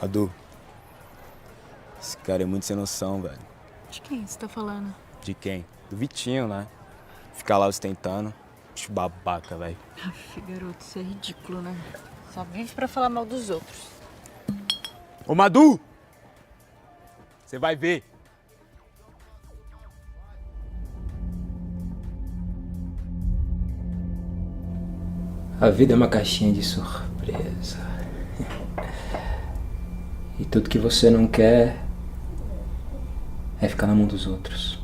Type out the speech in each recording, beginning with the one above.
Adu, esse cara é muito sem noção, velho. De quem você tá falando? De quem? Do Vitinho, né? Ficar lá ostentando. Bicho babaca, velho. Aff, garoto, isso é ridículo, né? Só vive pra falar mal dos outros. Ô, Madu! Você vai ver. A vida é uma caixinha de surpresa. E tudo que você não quer é ficar na mão dos outros.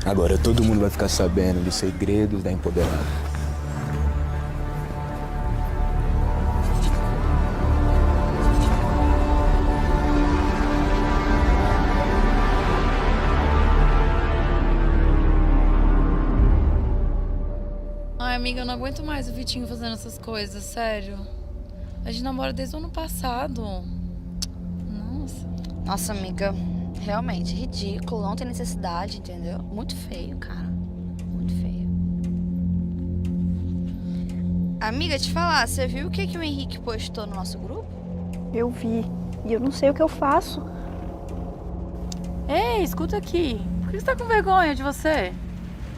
Agora todo mundo vai ficar sabendo dos segredos da empoderada. Ai, amiga, eu não aguento mais o Vitinho fazendo essas coisas, sério. A gente namora desde o ano passado. Nossa. Nossa, amiga, realmente ridículo, não tem necessidade, entendeu? Muito feio, cara. Muito feio. Amiga, te falar, você viu o que o Henrique postou no nosso grupo? Eu vi. E eu não sei o que eu faço. Ei, escuta aqui. Por que você tá com vergonha de você?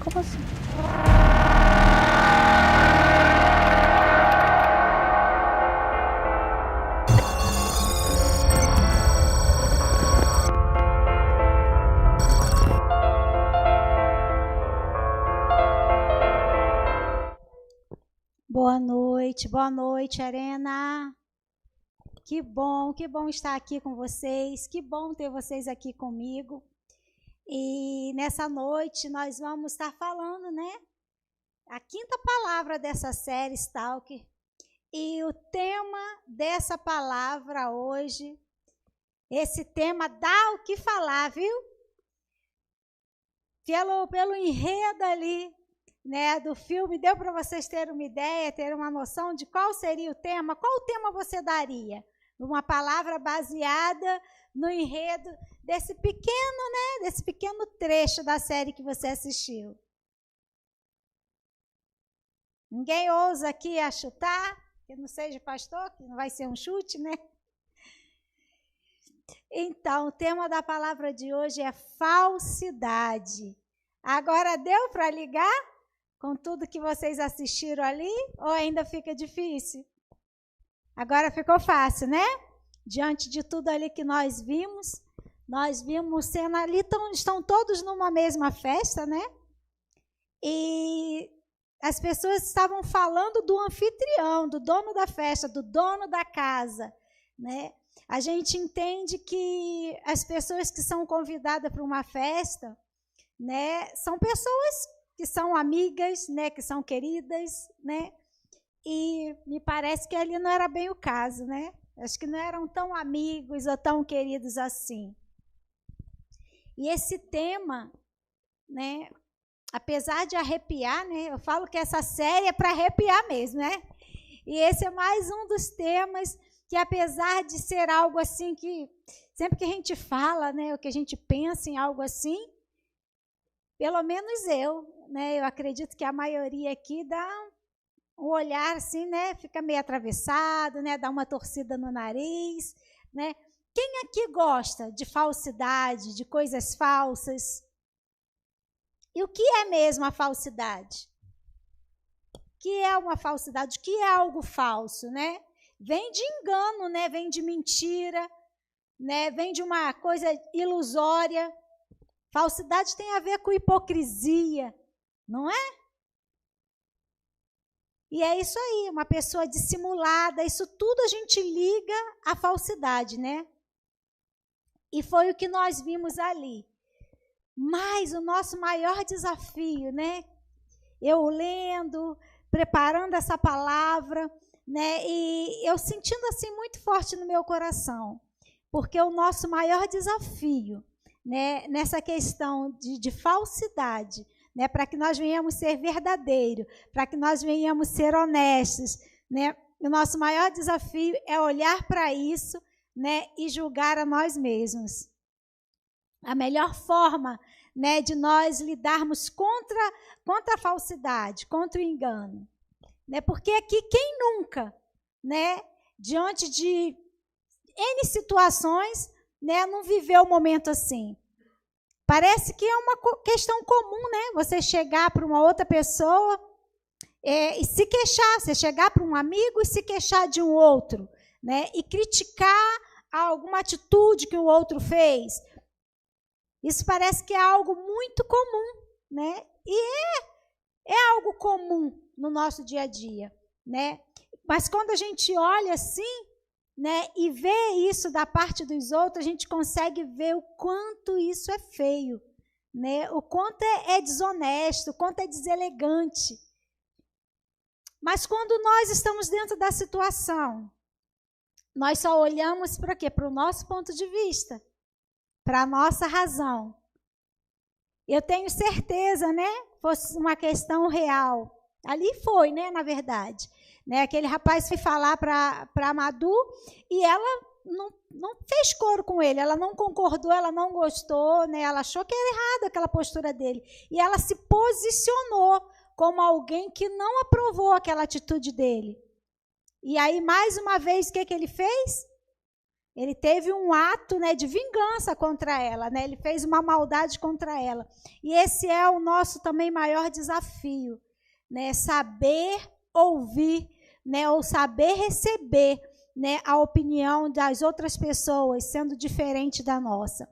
Como assim? Boa noite, Arena. Que bom estar aqui com vocês, que bom ter vocês aqui comigo. E nessa noite nós vamos estar falando, né? A quinta palavra dessa série, Stalker. E o tema dessa palavra hoje, esse tema dá o que falar, viu? Pelo enredo ali, né, do filme, deu para vocês terem uma ideia, ter uma noção de qual seria o tema? Qual tema você daria? Uma palavra baseada no enredo desse pequeno trecho da série que você assistiu. Ninguém ousa aqui a chutar, que não seja pastor, que não vai ser um chute, né? Então, o tema da palavra de hoje é falsidade. Agora deu para ligar com tudo que vocês assistiram ali? Ou ainda fica difícil? Agora ficou fácil, né? Diante de tudo ali que nós vimos sendo ali, estão todos numa mesma festa, né? E as pessoas estavam falando do anfitrião, do dono da festa, do dono da casa, né? A gente entende que as pessoas que são convidadas para uma festa, né, são pessoas que são amigas, né, que são queridas, né? E me parece que ali não era bem o caso, né? Acho que não eram tão amigos ou tão queridos assim. E esse tema, né, apesar de arrepiar, né, eu falo que essa série é para arrepiar mesmo, né? E esse é mais um dos temas que, apesar de ser algo assim que sempre que a gente fala, né, o que a gente pensa em algo assim, pelo menos eu, né, eu acredito que a maioria aqui dá um olhar assim, né, fica meio atravessado, né, dá uma torcida no nariz, né? Quem aqui gosta de falsidade, de coisas falsas? E o que é mesmo a falsidade? O que é uma falsidade? O que é algo falso, né? Vem de engano, né? Vem de mentira, né? Vem de uma coisa ilusória. Falsidade tem a ver com hipocrisia, não é? E é isso aí, uma pessoa dissimulada, isso tudo a gente liga à falsidade, né? E foi o que nós vimos ali. Mas o nosso maior desafio, né? Eu lendo, preparando essa palavra, né? E eu sentindo assim muito forte no meu coração, porque o nosso maior desafio, né, nessa questão de falsidade, né, para que nós venhamos ser verdadeiros, para que nós venhamos ser honestos, né? O nosso maior desafio é olhar para isso, né, e julgar a nós mesmos. a melhor forma, né, de nós lidarmos contra a falsidade, contra o engano. Né? Porque aqui, quem nunca, né, diante de N situações, né, não viveu um momento assim? Parece que é uma questão comum, né? Você chegar para uma outra pessoa e se queixar, você chegar para um amigo e se queixar de um outro, né? E criticar alguma atitude que o outro fez. Isso parece que é algo muito comum, né? E é algo comum no nosso dia a dia, né? Mas quando a gente olha assim, né, e vê isso da parte dos outros, a gente consegue ver o quanto isso é feio, né? O quanto é desonesto, o quanto é deselegante. Mas quando nós estamos dentro da situação, nós só olhamos para quê? Para o nosso ponto de vista, para a nossa razão. Eu tenho certeza, né? Fosse uma questão real. Ali foi, né, na verdade. Né, aquele rapaz foi falar para a Madu e ela não fez coro com ele, ela não concordou, ela não gostou, né, ela achou que era errado aquela postura dele. E ela se posicionou como alguém que não aprovou aquela atitude dele. E aí, mais uma vez, o que ele fez? Ele teve um ato, né, de vingança contra ela, né, ele fez uma maldade contra ela. E esse é o nosso também maior desafio, né, saber ouvir, né, ou saber receber, né, a opinião das outras pessoas, sendo diferente da nossa.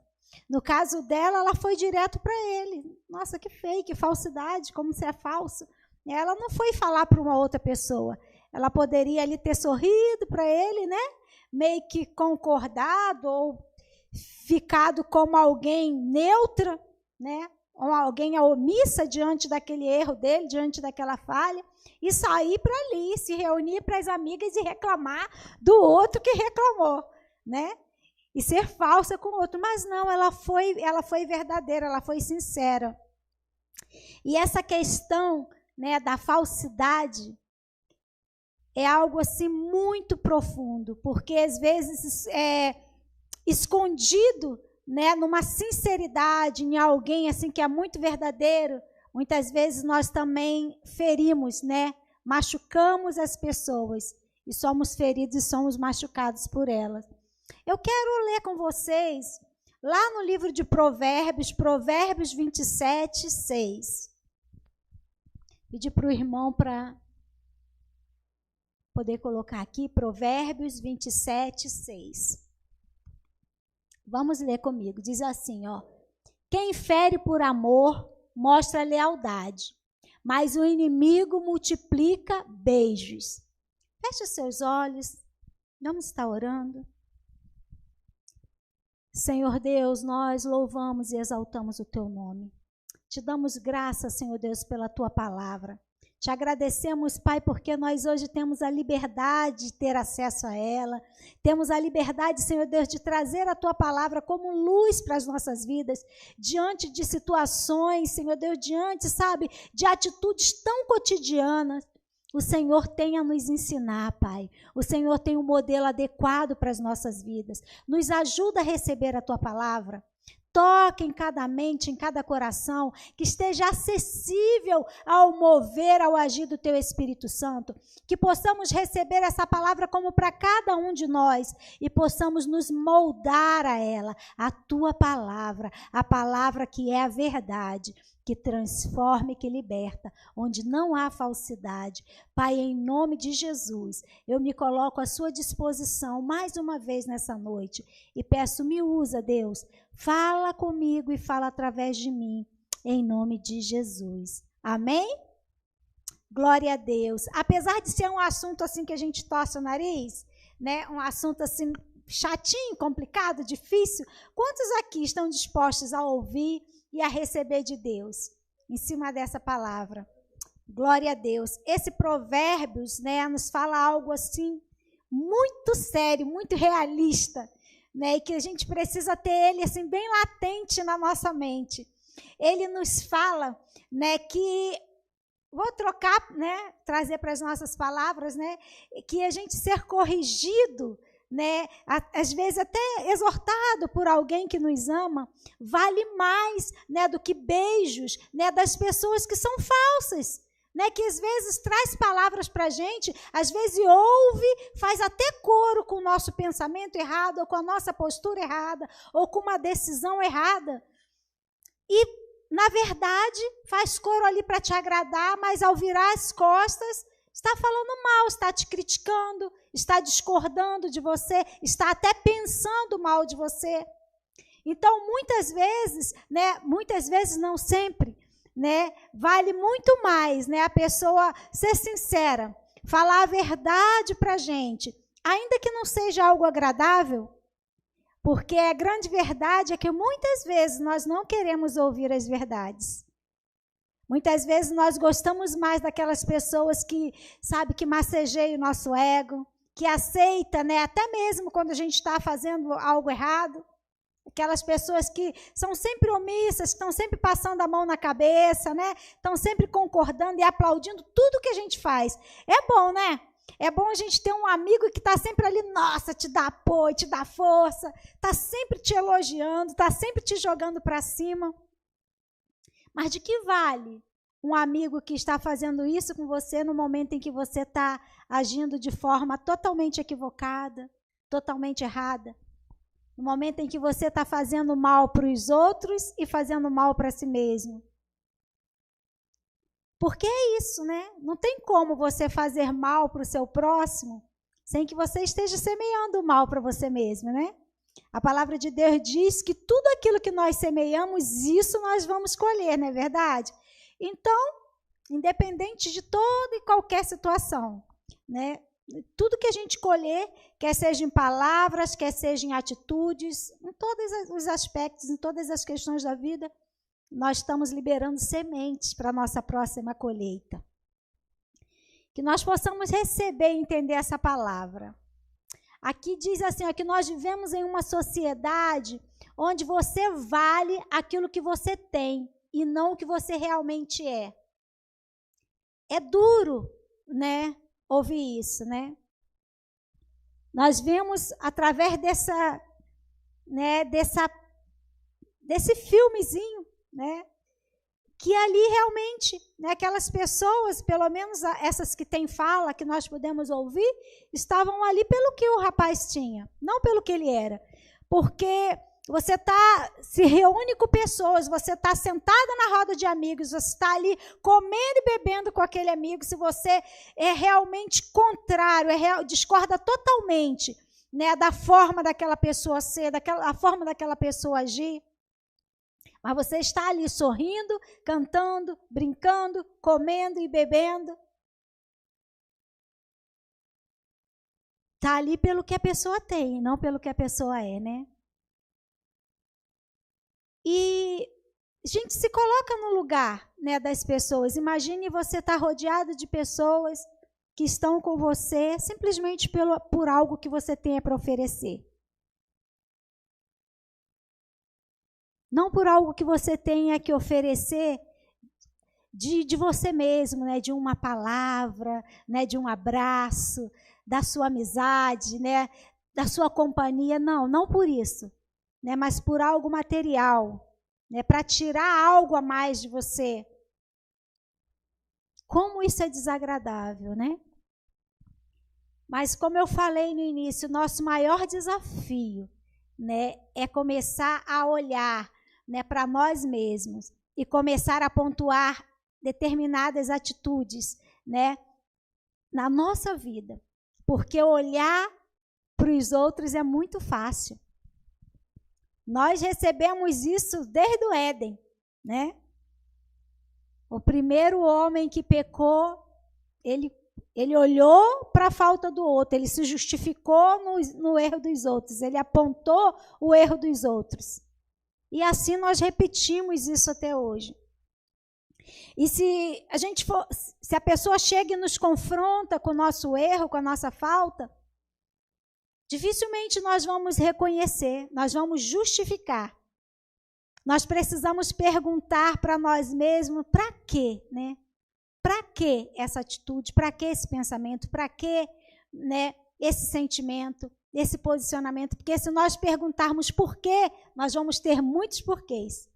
No caso dela, ela foi direto para ele. Nossa, que feio, que falsidade, como você é falso. Ela não foi falar para uma outra pessoa. Ela poderia ali ter sorrido para ele, né, meio que concordado ou ficado como alguém neutra, né, ou alguém omissa diante daquele erro dele, diante daquela falha, e sair para ali, se reunir para as amigas e reclamar do outro que reclamou, né? E ser falsa com o outro. Mas não, ela foi verdadeira, ela foi sincera. E essa questão, né, da falsidade é algo assim muito profundo, porque às vezes escondido, né, numa sinceridade, em alguém assim que é muito verdadeiro, muitas vezes nós também ferimos, né, machucamos as pessoas e somos feridos e somos machucados por elas. Eu quero ler com vocês lá no livro de Provérbios, Provérbios 27, 6. Pedir para o irmão para poder colocar aqui, Provérbios 27, 6. Vamos ler comigo. Diz assim, ó: quem fere por amor mostra lealdade, mas o inimigo multiplica beijos. Feche os seus olhos. Vamos estar orando. Senhor Deus, nós louvamos e exaltamos o teu nome. Te damos graças, Senhor Deus, pela tua palavra. Te agradecemos, Pai, porque nós hoje temos a liberdade de ter acesso a ela. Temos a liberdade, Senhor Deus, de trazer a tua palavra como luz para as nossas vidas, diante de situações, Senhor Deus, diante, sabe, de atitudes tão cotidianas. O Senhor tem a nos ensinar, Pai. O Senhor tem um modelo adequado para as nossas vidas. Nos ajuda a receber a tua palavra. Toque em cada mente, em cada coração, que esteja acessível ao mover, ao agir do Teu Espírito Santo, que possamos receber essa palavra como para cada um de nós e possamos nos moldar a ela, a Tua palavra, a palavra que é a verdade, que transforma e que liberta, onde não há falsidade. Pai, em nome de Jesus, eu me coloco à sua disposição mais uma vez nessa noite e peço, me usa, Deus, fala comigo e fala através de mim, em nome de Jesus. Amém? Glória a Deus. Apesar de ser um assunto assim que a gente torce o nariz, né, um assunto assim chatinho, complicado, difícil, quantos aqui estão dispostos a ouvir e a receber de Deus, em cima dessa palavra? Glória a Deus. Esse Provérbios, né, nos fala algo assim, muito sério, muito realista, né, e que a gente precisa ter ele assim, bem latente na nossa mente. Ele nos fala, né, que, vou trocar, né, trazer para as nossas palavras, né, que a gente ser corrigido, né, às vezes até exortado por alguém que nos ama, vale mais, né, do que beijos, né, das pessoas que são falsas, né, que às vezes traz palavras para a gente, às vezes ouve, faz até coro com o nosso pensamento errado, ou com a nossa postura errada, ou com uma decisão errada. E, na verdade, faz coro ali para te agradar, mas ao virar as costas, está falando mal, está te criticando, está discordando de você, está até pensando mal de você. Então, muitas vezes não sempre, né, vale muito mais, né, a pessoa ser sincera, falar a verdade para a gente, ainda que não seja algo agradável, porque a grande verdade é que muitas vezes nós não queremos ouvir as verdades. Muitas vezes nós gostamos mais daquelas pessoas que, sabe, que massageiam o nosso ego, que aceita, né, até mesmo quando a gente está fazendo algo errado. Aquelas pessoas que são sempre omissas, estão sempre passando a mão na cabeça, né? Estão sempre concordando e aplaudindo tudo que a gente faz. É bom, né? É bom a gente ter um amigo que está sempre ali, nossa, te dá apoio, te dá força, está sempre te elogiando, está sempre te jogando para cima. Mas de que vale um amigo que está fazendo isso com você no momento em que você está agindo de forma totalmente equivocada, totalmente errada? No momento em que você está fazendo mal para os outros e fazendo mal para si mesmo. Porque é isso, né? Não tem como você fazer mal para o seu próximo sem que você esteja semeando mal para você mesmo, né? A palavra de Deus diz que tudo aquilo que nós semeamos, isso nós vamos colher, não é verdade? Então, independente de toda e qualquer situação, né? Tudo que a gente colher, quer seja em palavras, quer seja em atitudes, em todos os aspectos, em todas as questões da vida, nós estamos liberando sementes para a nossa próxima colheita. Que nós possamos receber e entender essa palavra. Aqui diz assim, ó, que nós vivemos em uma sociedade onde você vale aquilo que você tem e não o que você realmente é. É duro, né? Ouvir isso, né? Nós vemos através desse filmezinho, né? Que ali realmente, né, aquelas pessoas, pelo menos essas que têm fala, que nós podemos ouvir, estavam ali pelo que o rapaz tinha, não pelo que ele era. Porque você se reúne com pessoas, você está sentada na roda de amigos, você está ali comendo e bebendo com aquele amigo, se você é realmente contrário, discorda totalmente, né, da forma daquela pessoa ser, da forma daquela pessoa agir, mas você está ali sorrindo, cantando, brincando, comendo e bebendo. Está ali pelo que a pessoa tem, não pelo que a pessoa é, né? E a gente se coloca no lugar, né, das pessoas. Imagine você estar rodeado de pessoas que estão com você simplesmente por algo que você tenha para oferecer. Não por algo que você tenha que oferecer de você mesmo, né, de uma palavra, né, de um abraço, da sua amizade, né, da sua companhia. Não por isso, né, mas por algo material, né, para tirar algo a mais de você. Como isso é desagradável, né? Mas como eu falei no início, o nosso maior desafio, né, é começar a olhar, né, para nós mesmos e começar a pontuar determinadas atitudes, né, na nossa vida. Porque olhar para os outros é muito fácil. Nós recebemos isso desde o Éden, né? O primeiro homem que pecou, ele olhou para a falta do outro, ele se justificou no erro dos outros, ele apontou o erro dos outros. E assim nós repetimos isso até hoje. E se a pessoa chega e nos confronta com o nosso erro, com a nossa falta, dificilmente nós vamos reconhecer, nós vamos justificar. Nós precisamos perguntar para nós mesmos, para quê, né? Para que essa atitude, para que esse pensamento, para que, né, esse sentimento? esse posicionamento, porque se nós perguntarmos por quê, nós vamos ter muitos porquês.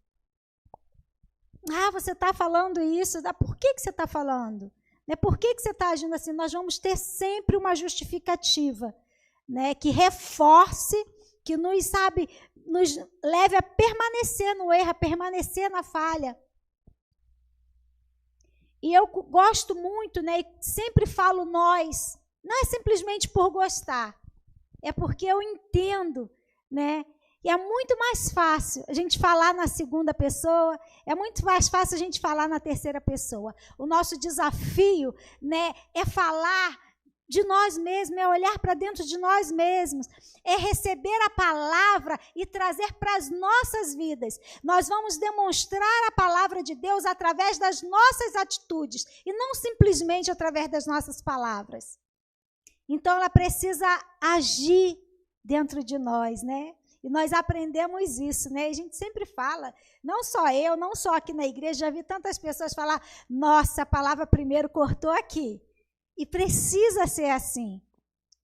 Ah, você está falando isso, por que você está falando? Né? Por que você está agindo assim? Nós vamos ter sempre uma justificativa, né, que reforce, que nos leve a permanecer no erro, a permanecer na falha. E eu gosto muito, né, e sempre falo nós, não é simplesmente por gostar, é porque eu entendo, né? E é muito mais fácil a gente falar na segunda pessoa, é muito mais fácil a gente falar na terceira pessoa. O nosso desafio, né, é falar de nós mesmos, é olhar para dentro de nós mesmos, é receber a palavra e trazer para as nossas vidas. Nós vamos demonstrar a palavra de Deus através das nossas atitudes e não simplesmente através das nossas palavras. Então, ela precisa agir dentro de nós, né? E nós aprendemos isso, né? A gente sempre fala, não só eu, não só aqui na igreja, já vi tantas pessoas falar, nossa, a palavra primeiro cortou aqui. E precisa ser assim,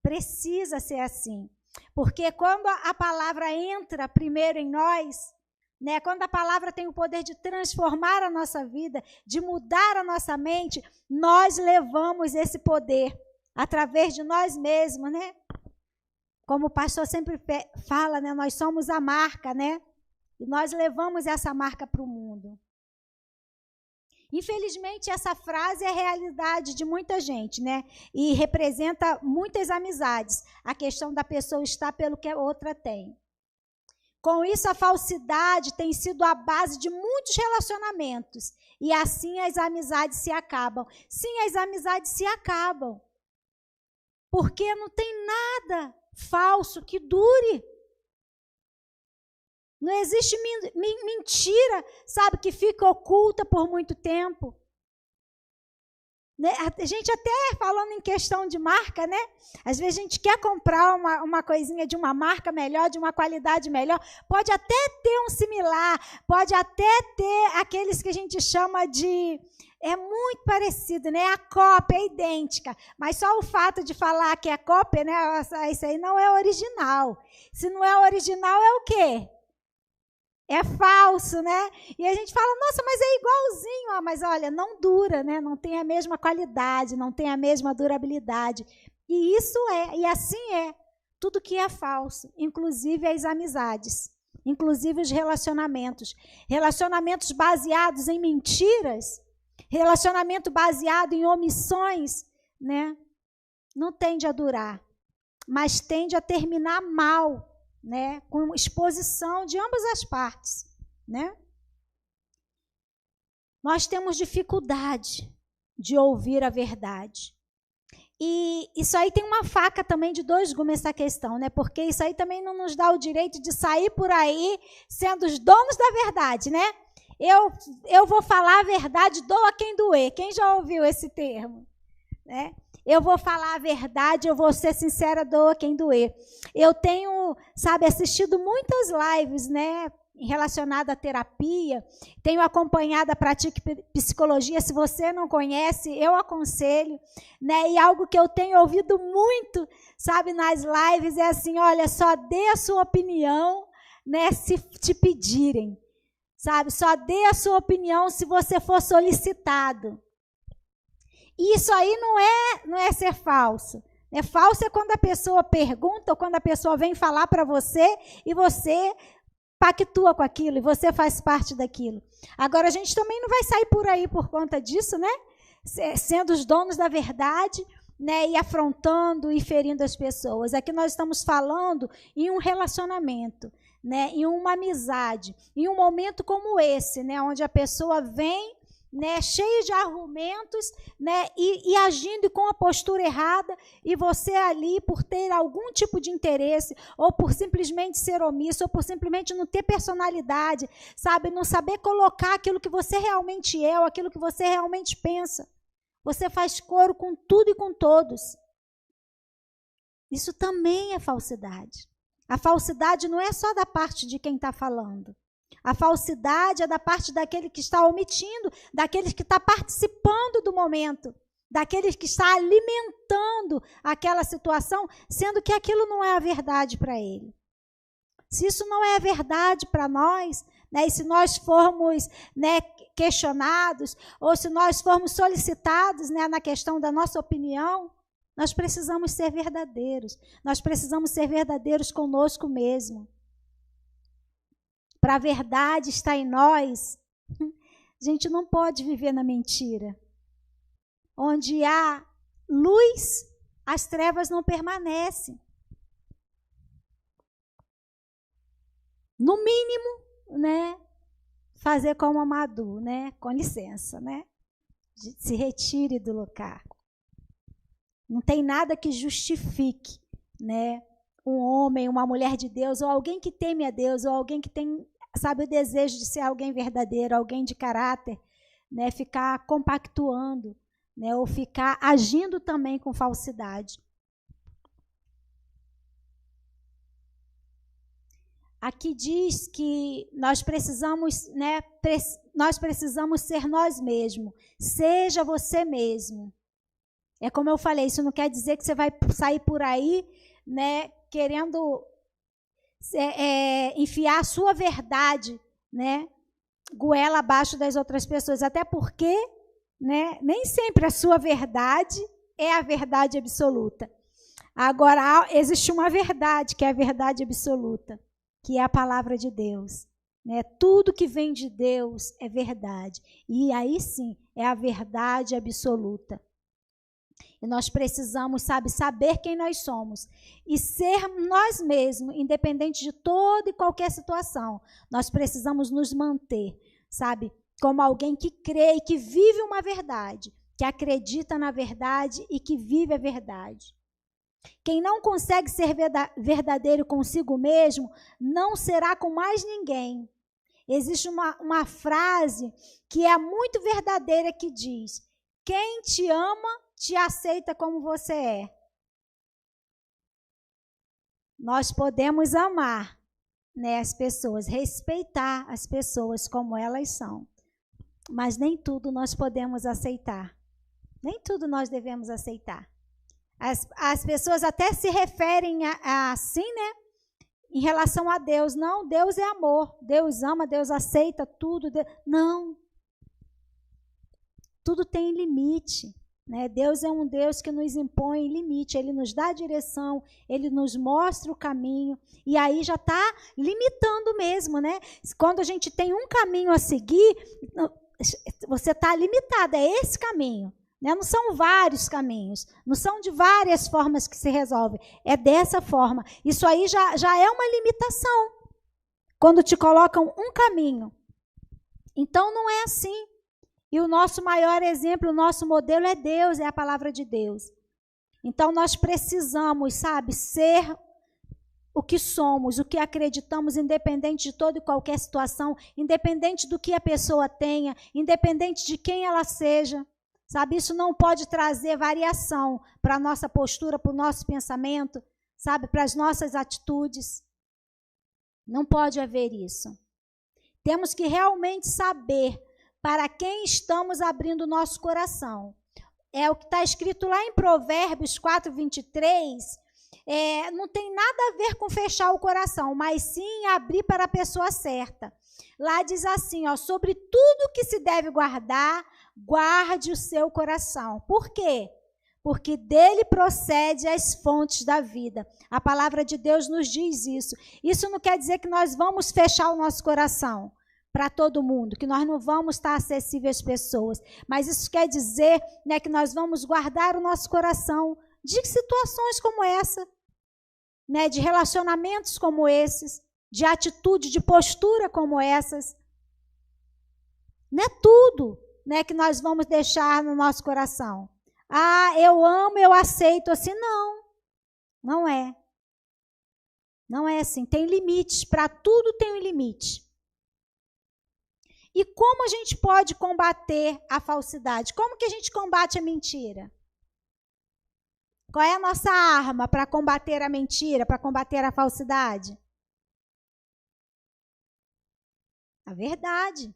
precisa ser assim. Porque quando a palavra entra primeiro em nós, né, quando a palavra tem o poder de transformar a nossa vida, de mudar a nossa mente, nós levamos esse poder através de nós mesmos, né? Como o pastor sempre fala, né, nós somos a marca, né? E nós levamos essa marca para o mundo. Infelizmente, essa frase é a realidade de muita gente, né? E representa muitas amizades. A questão da pessoa estar pelo que a outra tem. Com isso, a falsidade tem sido a base de muitos relacionamentos. E assim as amizades se acabam. Sim, as amizades se acabam. Porque não tem nada falso que dure. Não existe mentira, sabe, que fica oculta por muito tempo. Né? A gente até falando em questão de marca, né? Às vezes a gente quer comprar uma coisinha de uma marca melhor, de uma qualidade melhor. Pode até ter um similar, pode até ter aqueles que a gente chama de... É muito parecido, né? A cópia é idêntica, mas só o fato de falar que é cópia, né? Isso aí não é original. Se não é original, é o quê? É falso, né? E a gente fala, nossa, mas é igualzinho. Ah, mas olha, não dura, né? Não tem a mesma qualidade, não tem a mesma durabilidade. E isso e assim é. Tudo que é falso, inclusive as amizades, inclusive os relacionamentos. Relacionamentos baseados em mentiras, relacionamento baseado em omissões, né? Não tende a durar, mas tende a terminar mal, né? Com exposição de ambas as partes, né? Nós temos dificuldade de ouvir a verdade. E isso aí tem uma faca também de dois gumes, essa questão, né? Porque isso aí também não nos dá o direito de sair por aí sendo os donos da verdade, né? Eu vou falar a verdade, doa quem doer. Quem já ouviu esse termo? Né? Eu vou falar a verdade, eu vou ser sincera, doa quem doer. Eu tenho, sabe, assistido muitas lives, né, relacionadas à terapia, tenho acompanhado a Pratique Psicologia, se você não conhece, eu aconselho, né, e algo que eu tenho ouvido muito, sabe, nas lives é assim, olha, só dê a sua opinião, né, se te pedirem, sabe, só dê a sua opinião se você for solicitado. E isso aí não é ser falso. Falso é quando a pessoa pergunta ou quando a pessoa vem falar para você e você pactua com aquilo e você faz parte daquilo. Agora, a gente também não vai sair por aí por conta disso, né? Sendo os donos da verdade, né? E afrontando e ferindo as pessoas. Aqui nós estamos falando em um relacionamento, né? Em uma amizade, em um momento como esse, né? Onde a pessoa vem, né, cheio de argumentos, né, e agindo com a postura errada, e você ali, por ter algum tipo de interesse, ou por simplesmente ser omisso, ou por simplesmente não ter personalidade, sabe, não saber colocar aquilo que você realmente é, ou aquilo que você realmente pensa. Você faz coro com tudo e com todos. Isso também é falsidade. A falsidade não é só da parte de quem está falando. A falsidade é da parte daquele que está omitindo, daquele que está participando do momento, daquele que está alimentando aquela situação, sendo que aquilo não é a verdade para ele. Se isso não é a verdade para nós, né, e se nós formos, né, questionados, ou se nós formos solicitados, né, na questão da nossa opinião, nós precisamos ser verdadeiros. Nós precisamos ser verdadeiros conosco mesmo. Para a verdade estar em nós, a gente não pode viver na mentira. Onde há luz, as trevas não permanecem. No mínimo, né, fazer como a Madu, né, com licença, né, se retire do lugar. Não tem nada que justifique, né, um homem, uma mulher de Deus, ou alguém que teme a Deus, ou alguém que tem, sabe, o desejo de ser alguém verdadeiro, alguém de caráter, né, ficar compactuando, né, ou ficar agindo também com falsidade. Aqui diz que nós precisamos, né, nós precisamos ser nós mesmos. Seja você mesmo. É como eu falei, isso não quer dizer que você vai sair por aí, né, querendo enfiar a sua verdade, né, goela abaixo das outras pessoas. Até porque, né, nem sempre a sua verdade é a verdade absoluta. Agora, existe uma verdade que é a verdade absoluta, que é a palavra de Deus. Né? Tudo que vem de Deus é verdade. E aí sim, é a verdade absoluta. E nós precisamos, sabe, saber quem nós somos. E ser nós mesmos, independente de toda e qualquer situação. Nós precisamos nos manter, sabe, como alguém que crê e que vive uma verdade. Que acredita na verdade e que vive a verdade. Quem não consegue ser verdadeiro consigo mesmo, não será com mais ninguém. Existe uma frase que é muito verdadeira que diz: quem te ama, te aceita como você é. Nós podemos amar, né, as pessoas, respeitar as pessoas como elas são. Mas nem tudo nós podemos aceitar. Nem tudo nós devemos aceitar. As pessoas até se referem assim, né? Em relação a Deus. Não, Deus é amor. Deus ama, Deus aceita tudo. Não. Tudo tem limite. Né? Deus é um Deus que nos impõe limite. Ele nos dá direção, Ele nos mostra o caminho. E aí já está limitando mesmo, né? Quando a gente tem um caminho a seguir, você está limitado. É esse caminho. Não são vários caminhos, não são de várias formas que se resolve, é dessa forma. Isso aí já é uma limitação, quando te colocam um caminho. Então não é assim. E o nosso maior exemplo, o nosso modelo é Deus, é a palavra de Deus. Então nós precisamos, sabe, ser o que somos, o que acreditamos, independente de toda e qualquer situação, independente do que a pessoa tenha, independente de quem ela seja. Sabe, isso não pode trazer variação para a nossa postura, para o nosso pensamento, sabe, para as nossas atitudes. Não pode haver isso. Temos que realmente saber para quem estamos abrindo o nosso coração. É o que está escrito lá em Provérbios 4:23, não tem nada a ver com fechar o coração, mas sim abrir para a pessoa certa. Lá diz assim, ó, sobre tudo que se deve guardar, guarde o seu coração. Por quê? Porque dele procede as fontes da vida. A palavra de Deus nos diz isso. Isso não quer dizer que nós vamos fechar o nosso coração para todo mundo, que nós não vamos estar acessíveis às pessoas. Mas isso quer dizer, né, que nós vamos guardar o nosso coração de situações como essa, né, de relacionamentos como esses, de atitude, de postura como essas. Não é tudo, né, que nós vamos deixar no nosso coração. Ah, eu amo, eu aceito assim. Não, não é. Não é assim. Tem limites, para tudo tem um limite. E como a gente pode combater a falsidade? Como que a gente combate a mentira? Qual é a nossa arma para combater a mentira, para combater a falsidade? A verdade.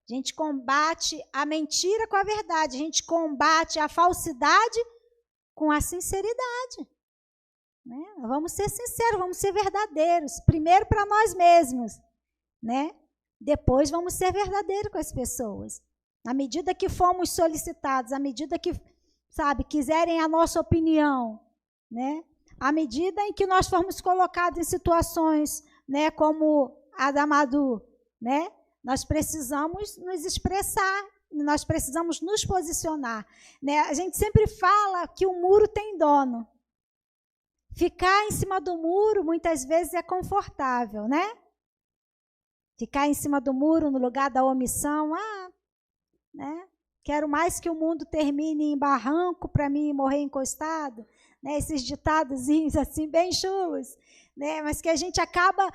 A gente combate a mentira com a verdade. A gente combate a falsidade com a sinceridade. Né? Vamos ser sinceros, vamos ser verdadeiros. Primeiro para nós mesmos, né? Depois vamos ser verdadeiros com as pessoas. À medida que fomos solicitados, à medida que, quiserem a nossa opinião, né? À medida em que nós formos colocados em situações, né, como a da Madu, né? Nós precisamos nos expressar, nós precisamos nos posicionar, né? A gente sempre fala que o muro tem dono. Ficar em cima do muro, muitas vezes, é confortável, né? Ficar em cima do muro, no lugar da omissão, né? Quero mais que o mundo termine em barranco para mim morrer encostado, né? Esses ditadozinhos assim, bem chulos, né? Mas que a gente acaba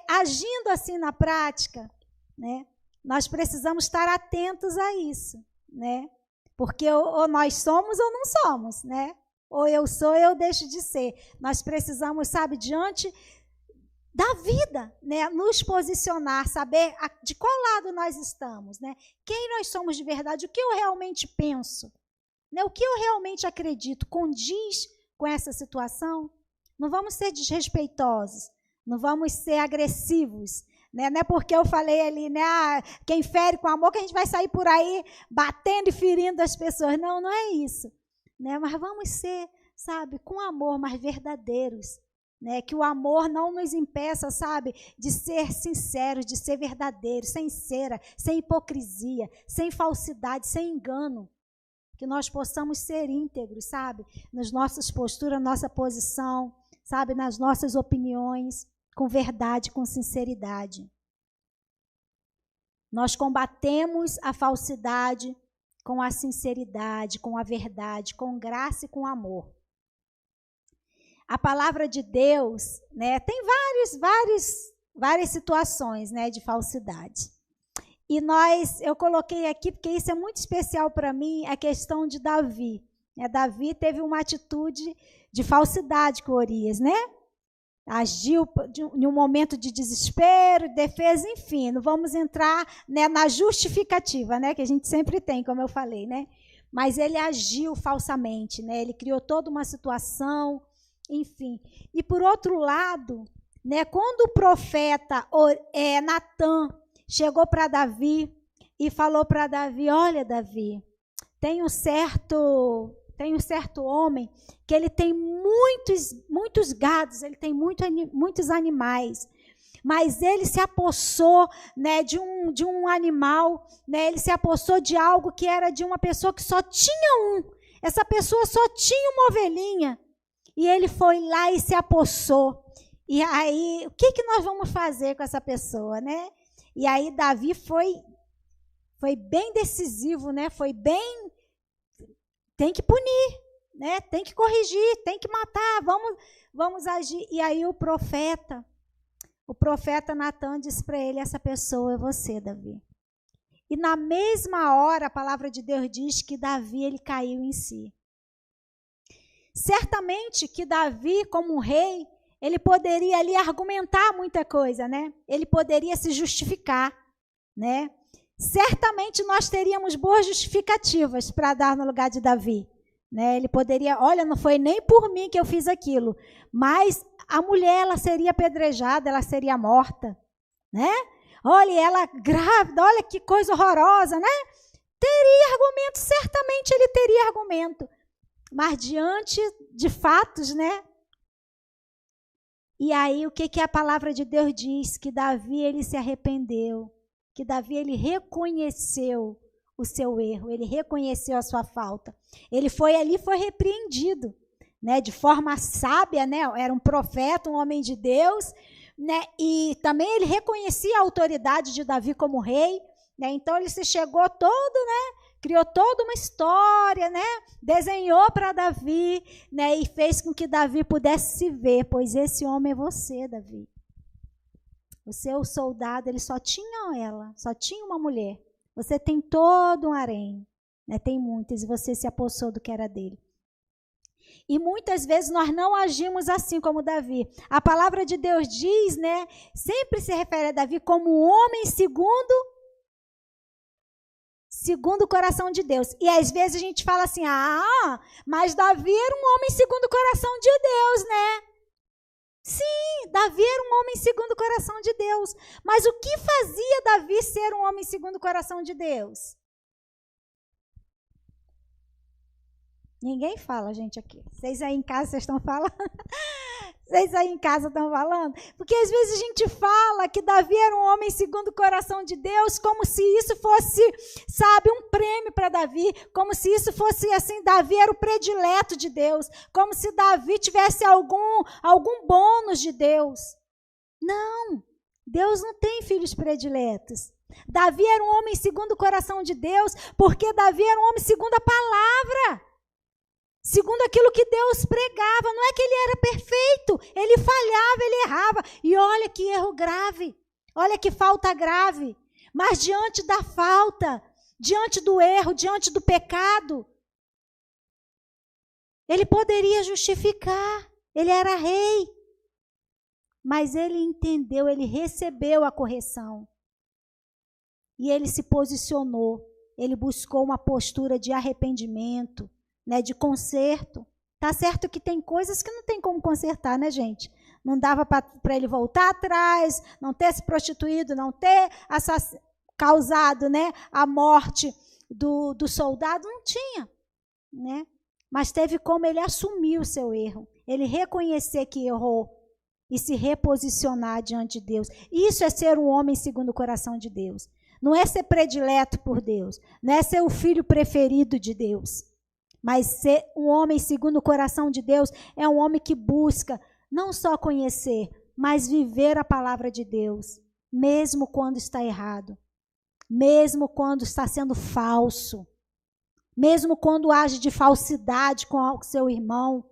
agindo assim na prática, né? Nós precisamos estar atentos a isso, né? Porque ou nós somos ou não somos, né? Ou eu sou ou eu deixo de ser. Nós precisamos, diante da vida, né, nos posicionar, saber de qual lado nós estamos, né? Quem nós somos de verdade, o que eu realmente penso, né? O que eu realmente acredito condiz com essa situação. Não vamos ser desrespeitosos, não vamos ser agressivos, né? Não é porque eu falei ali, né, quem fere com amor que a gente vai sair por aí batendo e ferindo as pessoas. Não, não é isso, né? Mas vamos ser, com amor, mas verdadeiros. Né, que o amor não nos impeça, de ser sincero, de ser verdadeiro, sem cera, sem hipocrisia, sem falsidade, sem engano. Que nós possamos ser íntegros, nas nossas posturas, nossa posição, nas nossas opiniões, com verdade, com sinceridade. Nós combatemos a falsidade com a sinceridade, com a verdade, com graça e com amor. A palavra de Deus, né, tem várias situações, né, de falsidade. E eu coloquei aqui, porque isso é muito especial para mim, a questão de Davi. Davi teve uma atitude de falsidade com Urias, né? Agiu em um momento de desespero, defesa, enfim. Não vamos entrar, né, na justificativa, né, que a gente sempre tem, como eu falei, né? Mas ele agiu falsamente, né? Ele criou toda uma situação. Enfim, e por outro lado, né, quando o profeta Natã chegou para Davi e falou para Davi: olha, Davi, tem um certo homem que ele tem muitos gados, ele tem muitos animais, mas ele se apossou, né, de um animal, né, ele se apossou de algo que era de uma pessoa que só tinha essa pessoa só tinha uma ovelhinha. E ele foi lá e se apossou. E aí, o que nós vamos fazer com essa pessoa, né? E aí Davi foi bem decisivo, né? Tem que punir, né? Tem que corrigir, tem que matar, vamos agir. E aí o profeta Natã disse para ele: essa pessoa é você, Davi. E na mesma hora, a palavra de Deus diz que Davi, ele caiu em si. Certamente que Davi, como rei, ele poderia ali argumentar muita coisa, né? Ele poderia se justificar, né? Certamente nós teríamos boas justificativas para dar no lugar de Davi, né? Ele poderia, olha, não foi nem por mim que eu fiz aquilo, mas a mulher, ela seria apedrejada, ela seria morta, né? Olha, ela grávida, olha que coisa horrorosa, né? Teria argumento, certamente ele teria argumento. Mas diante de fatos, né? E aí o que a palavra de Deus diz? Que Davi, ele se arrependeu. Que Davi, ele reconheceu o seu erro. Ele reconheceu a sua falta. Ele foi repreendido, né? De forma sábia, né? Era um profeta, um homem de Deus, né? E também ele reconhecia a autoridade de Davi como rei, né? Então ele se chegou todo, né? Criou toda uma história, né? Desenhou para Davi, né? E fez com que Davi pudesse se ver, pois esse homem é você, Davi. O seu soldado, ele só tinha uma mulher. Você tem todo um harém, né? Tem muitas, e você se apossou do que era dele. E muitas vezes nós não agimos assim como Davi. A palavra de Deus diz, né? Sempre se refere a Davi como um homem segundo segundo o coração de Deus. E às vezes a gente fala assim, mas Davi era um homem segundo o coração de Deus, né? Sim, Davi era um homem segundo o coração de Deus. Mas o que fazia Davi ser um homem segundo o coração de Deus? Ninguém fala, gente, aqui. Vocês aí em casa, vocês estão falando? Vocês aí em casa estão falando? Porque às vezes a gente fala que Davi era um homem segundo o coração de Deus, como se isso fosse, sabe, um prêmio para Davi, como se isso fosse assim, Davi era o predileto de Deus, como se Davi tivesse algum bônus de Deus. Não, Deus não tem filhos prediletos. Davi era um homem segundo o coração de Deus, porque Davi era um homem segundo a palavra. Segundo aquilo que Deus pregava, não é que ele era perfeito, ele falhava, ele errava. E olha que erro grave, olha que falta grave. Mas diante da falta, diante do erro, diante do pecado, ele poderia justificar, ele era rei. Mas ele entendeu, ele recebeu a correção. E ele se posicionou, ele buscou uma postura de arrependimento, né, de conserto. Tá certo que tem coisas que não tem como consertar, né, gente? Não dava para ele voltar atrás, não ter se prostituído, não ter causado, né, a morte do soldado, não tinha, né? Mas teve como ele assumir o seu erro, ele reconhecer que errou e se reposicionar diante de Deus. Isso é ser um homem segundo o coração de Deus. Não é ser predileto por Deus, não é ser o filho preferido de Deus. Mas ser um homem segundo o coração de Deus é um homem que busca não só conhecer, mas viver a palavra de Deus, mesmo quando está errado, mesmo quando está sendo falso, mesmo quando age de falsidade com o seu irmão.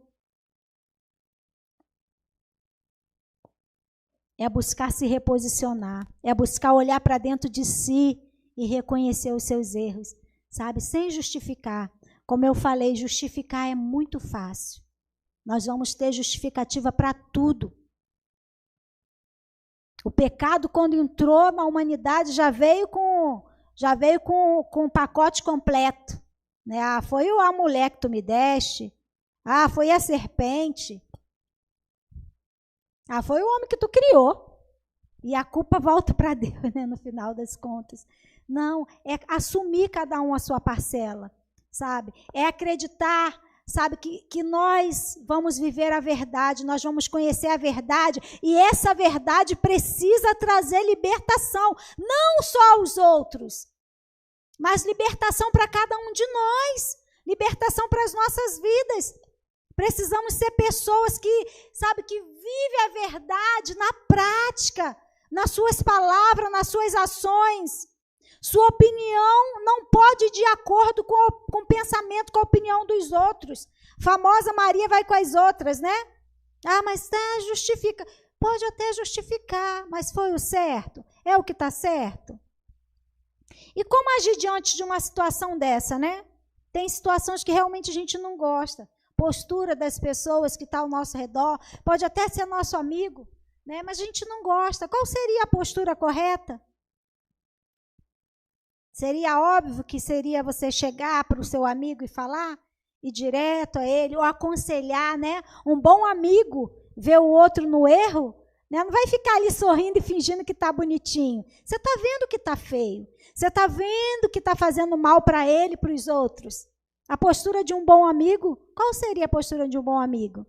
É buscar se reposicionar, é buscar olhar para dentro de si e reconhecer os seus erros, sabe? Sem justificar. Como eu falei, justificar é muito fácil. Nós vamos ter justificativa para tudo. O pecado, quando entrou na humanidade, já veio com um pacote completo. Né? Foi a mulher que tu me deste. Foi a serpente. Foi o homem que tu criou. E a culpa volta para Deus, né, no final das contas. Não, é assumir cada um a sua parcela. Sabe? É acreditar, sabe, que nós vamos viver a verdade, nós vamos conhecer a verdade, e essa verdade precisa trazer libertação, não só aos outros, mas libertação para cada um de nós, libertação para as nossas vidas. Precisamos ser pessoas que, sabe, que vivem a verdade na prática, nas suas palavras, nas suas ações. Sua opinião não pode ir de acordo com o pensamento, com a opinião dos outros. Famosa Maria vai com as outras, né? Mas justifica. Pode até justificar, mas foi o certo? É o que está certo? E como agir diante de uma situação dessa, né? Tem situações que realmente a gente não gosta. Postura das pessoas que estão ao nosso redor, pode até ser nosso amigo, né? Mas a gente não gosta. Qual seria a postura correta? Seria óbvio que seria você chegar para o seu amigo e falar, ir direto a ele, ou aconselhar, né? Um bom amigo ver o outro no erro, né? Não vai ficar ali sorrindo e fingindo que está bonitinho. Você está vendo que está feio. Você está vendo que está fazendo mal para ele e para os outros. A postura de um bom amigo, qual seria a postura de um bom amigo?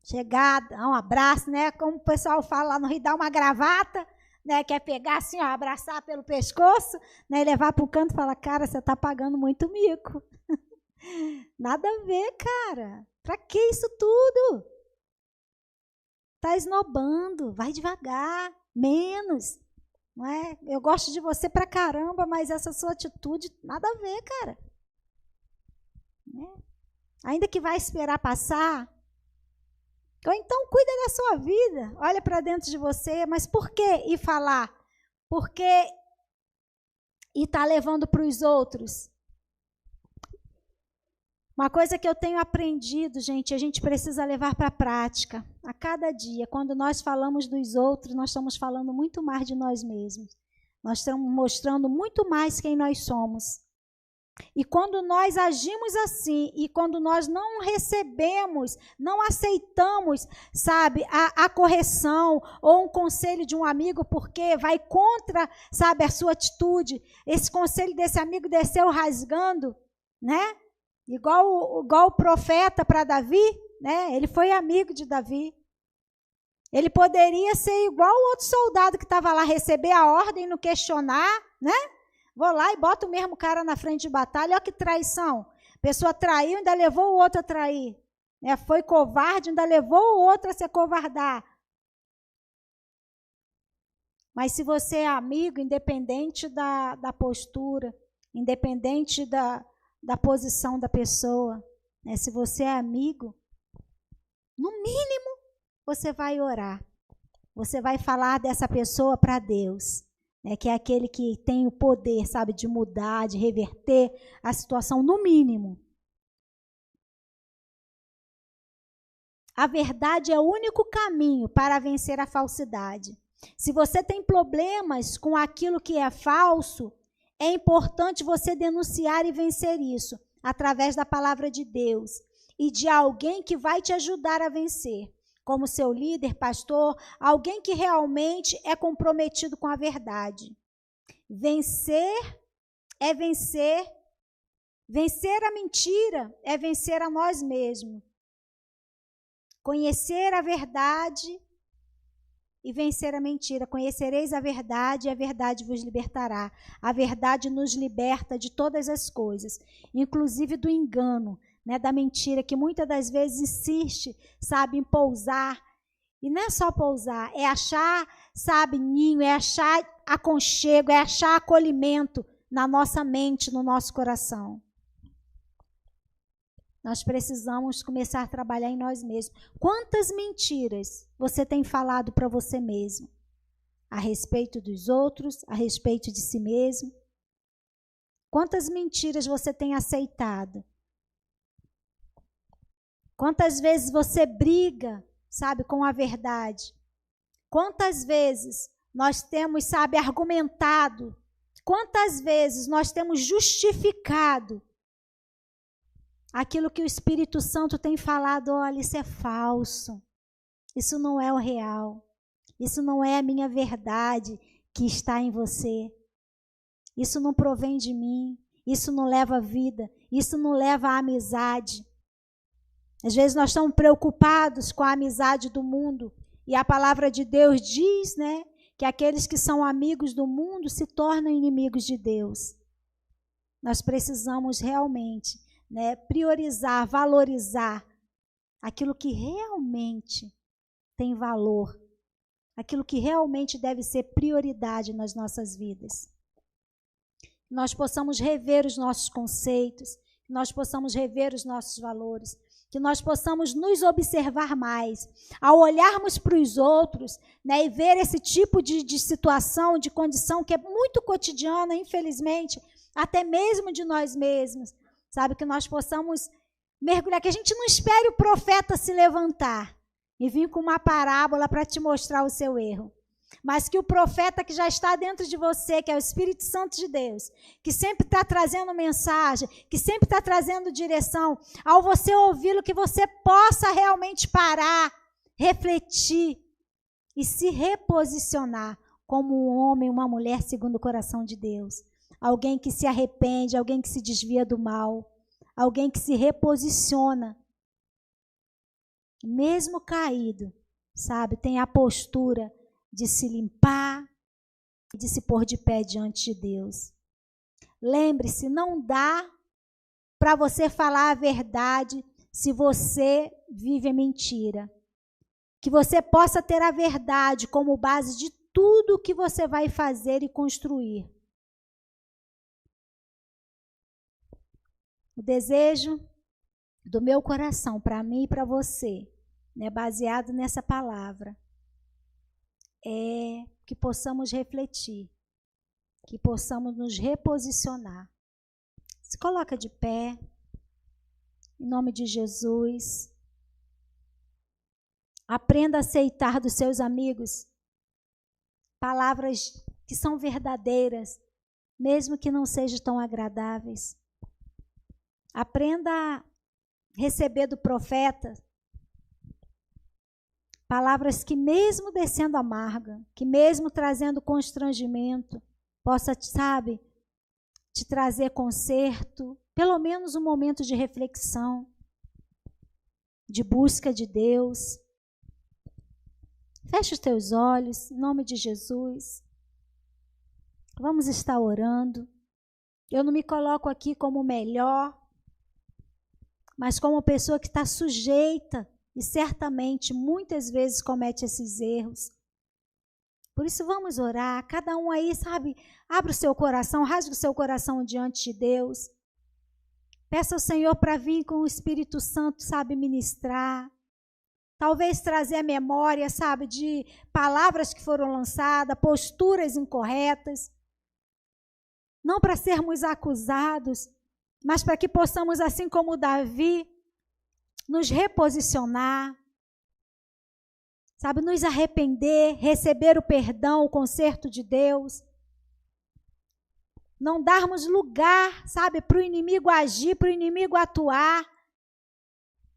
Chegar, dar um abraço, né? Como o pessoal fala lá no Rio, dar uma gravata, né, quer pegar assim, ó, abraçar pelo pescoço, né, e levar para o canto e falar, cara, você está pagando muito mico. Nada a ver, cara. Para que isso tudo? Está esnobando, vai devagar, menos. Não é? Eu gosto de você pra caramba, mas essa sua atitude, nada a ver, cara. Né? Ainda que vai esperar passar, ou então cuida da sua vida, olha para dentro de você, mas por que ir falar? Por que ir estar levando para os outros? Uma coisa que eu tenho aprendido, gente, a gente precisa levar para a prática, a cada dia. Quando nós falamos dos outros, nós estamos falando muito mais de nós mesmos. Nós estamos mostrando muito mais quem nós somos. E quando nós agimos assim, e quando nós não recebemos, não aceitamos, sabe, a correção ou um conselho de um amigo, porque vai contra, sabe, a sua atitude, esse conselho desse amigo desceu rasgando, né? Igual o profeta para Davi, né? Ele foi amigo de Davi. Ele poderia ser igual o outro soldado que estava lá, receber a ordem, não questionar, né? Vou lá e boto o mesmo cara na frente de batalha. Olha que traição. A pessoa traiu, ainda levou o outro a trair. Né? Foi covarde, ainda levou o outro a se acovardar. Mas se você é amigo, independente da postura, independente da posição da pessoa, né? Se você é amigo, no mínimo, você vai orar. Você vai falar dessa pessoa para Deus. Né, que é aquele que tem o poder, sabe, de mudar, de reverter a situação, no mínimo. A verdade é o único caminho para vencer a falsidade. Se você tem problemas com aquilo que é falso, é importante você denunciar e vencer isso, através da palavra de Deus e de alguém que vai te ajudar a vencer. Como seu líder, pastor, alguém que realmente é comprometido com a verdade. Vencer é vencer. Vencer a mentira é vencer a nós mesmos. Conhecer a verdade e vencer a mentira. Conhecereis a verdade e a verdade vos libertará. A verdade nos liberta de todas as coisas, inclusive do engano. Né, da mentira, que muitas das vezes insiste, sabe, em pousar. E não é só pousar, é achar, sabe, ninho, é achar aconchego, é achar acolhimento na nossa mente, no nosso coração. Nós precisamos começar a trabalhar em nós mesmos. Quantas mentiras você tem falado para você mesmo? A respeito dos outros, a respeito de si mesmo? Quantas mentiras você tem aceitado? Quantas vezes você briga, sabe, com a verdade? Quantas vezes nós temos, sabe, argumentado? Quantas vezes nós temos justificado aquilo que o Espírito Santo tem falado? Olha, isso é falso. Isso não é o real. Isso não é a minha verdade que está em você. Isso não provém de mim. Isso não leva a vida. Isso não leva a amizade. Às vezes nós estamos preocupados com a amizade do mundo e a palavra de Deus diz, né, que aqueles que são amigos do mundo se tornam inimigos de Deus. Nós precisamos realmente, né, priorizar, valorizar aquilo que realmente tem valor, aquilo que realmente deve ser prioridade nas nossas vidas. Nós possamos rever os nossos conceitos, que nós possamos rever os nossos valores, que nós possamos nos observar mais. Ao olharmos para os outros, né, e ver esse tipo de situação, de condição que é muito cotidiana, infelizmente, até mesmo de nós mesmos, sabe, que nós possamos mergulhar, que a gente não espere o profeta se levantar e vir com uma parábola para te mostrar o seu erro. Mas que o profeta que já está dentro de você, que é o Espírito Santo de Deus, que sempre está trazendo mensagem, que sempre está trazendo direção, ao você ouvi-lo, que você possa realmente parar, refletir e se reposicionar como um homem, uma mulher segundo o coração de Deus. Alguém que se arrepende, alguém que se desvia do mal, alguém que se reposiciona. Mesmo caído, sabe, tem a postura de se limpar e de se pôr de pé diante de Deus. Lembre-se, não dá para você falar a verdade se você vive a mentira. Que você possa ter a verdade como base de tudo que você vai fazer e construir. O desejo do meu coração para mim e para você, né, baseado nessa palavra, é que possamos refletir, que possamos nos reposicionar. Se coloca de pé, em nome de Jesus. Aprenda a aceitar dos seus amigos palavras que são verdadeiras, mesmo que não sejam tão agradáveis. Aprenda a receber do profeta palavras que mesmo descendo amarga, que mesmo trazendo constrangimento, possa, sabe, te trazer conserto, pelo menos um momento de reflexão, de busca de Deus. Feche os teus olhos, em nome de Jesus. Vamos estar orando. Eu não me coloco aqui como melhor, mas como pessoa que está sujeita e certamente muitas vezes comete esses erros. Por isso vamos orar, cada um aí, sabe, abra o seu coração, rasgue o seu coração diante de Deus. Peça ao Senhor para vir com o Espírito Santo, sabe, ministrar. Talvez trazer a memória, sabe, de palavras que foram lançadas, posturas incorretas. Não para sermos acusados, mas para que possamos, assim como Davi, nos reposicionar, sabe, nos arrepender, receber o perdão, o conserto de Deus. Não darmos lugar, sabe, para o inimigo agir, para o inimigo atuar,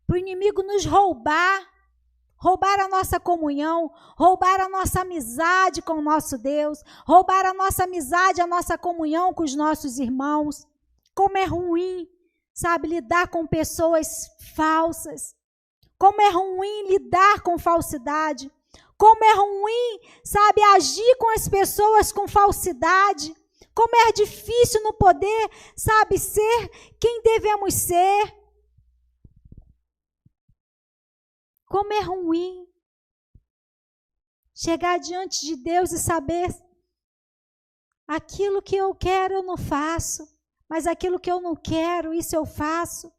para o inimigo nos roubar a nossa comunhão, roubar a nossa amizade com o nosso Deus, roubar a nossa amizade, a nossa comunhão com os nossos irmãos. Como é ruim, sabe, lidar com pessoas falsas. Como é ruim lidar com falsidade. Como é ruim, sabe, agir com as pessoas com falsidade. Como é difícil não poder, sabe, ser quem devemos ser. Como é ruim chegar diante de Deus e saber aquilo que eu quero eu não faço, mas aquilo que eu não quero, isso eu faço.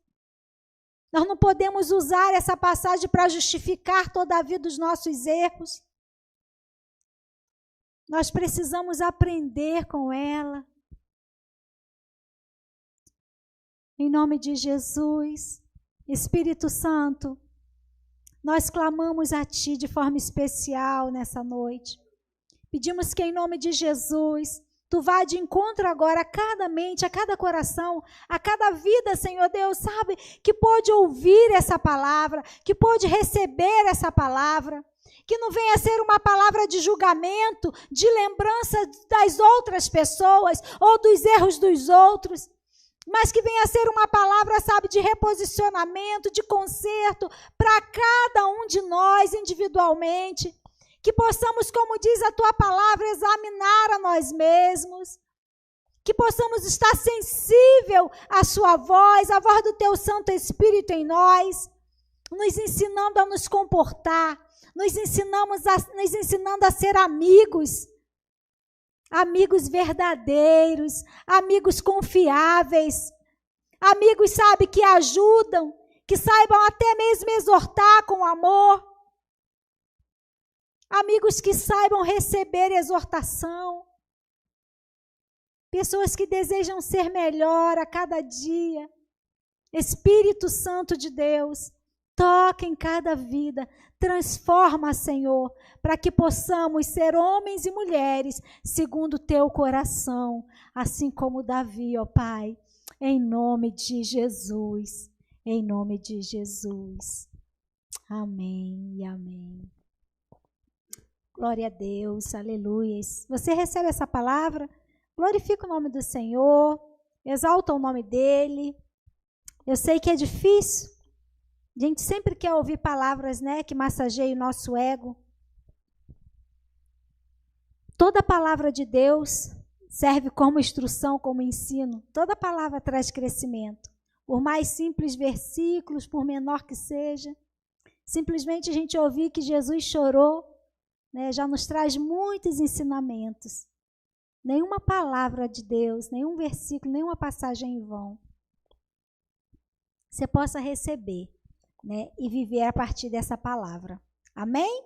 Nós não podemos usar essa passagem para justificar toda a vida os nossos erros. Nós precisamos aprender com ela. Em nome de Jesus, Espírito Santo, nós clamamos a Ti de forma especial nessa noite. Pedimos que em nome de Jesus, Tu vá de encontro agora a cada mente, a cada coração, a cada vida, Senhor Deus, sabe, que pôde ouvir essa palavra, que pôde receber essa palavra. Que não venha ser uma palavra de julgamento, de lembrança das outras pessoas ou dos erros dos outros, mas que venha ser uma palavra, sabe, de reposicionamento, de conserto para cada um de nós individualmente. Que possamos, como diz a Tua palavra, examinar a nós mesmos. Que possamos estar sensível à Sua voz, à voz do Teu Santo Espírito em nós, nos ensinando a nos comportar, nos ensinando a ser amigos, amigos verdadeiros, amigos confiáveis, amigos, sabe, que ajudam, que saibam até mesmo exortar com amor, amigos que saibam receber exortação, pessoas que desejam ser melhor a cada dia. Espírito Santo de Deus, toca em cada vida, transforma, Senhor, para que possamos ser homens e mulheres segundo o Teu coração, assim como Davi, ó Pai, em nome de Jesus, em nome de Jesus. Amém e amém. Glória a Deus, aleluia. Você recebe essa palavra? Glorifica o nome do Senhor, exalta o nome dEle. Eu sei que é difícil. A gente sempre quer ouvir palavras, né, que massageiem o nosso ego. Toda palavra de Deus serve como instrução, como ensino. Toda palavra traz crescimento. Por mais simples versículos, por menor que seja. Simplesmente a gente ouvir que Jesus chorou, né, já nos traz muitos ensinamentos. Nenhuma palavra de Deus, nenhum versículo, nenhuma passagem em vão. Você possa receber, né, e viver a partir dessa palavra. Amém?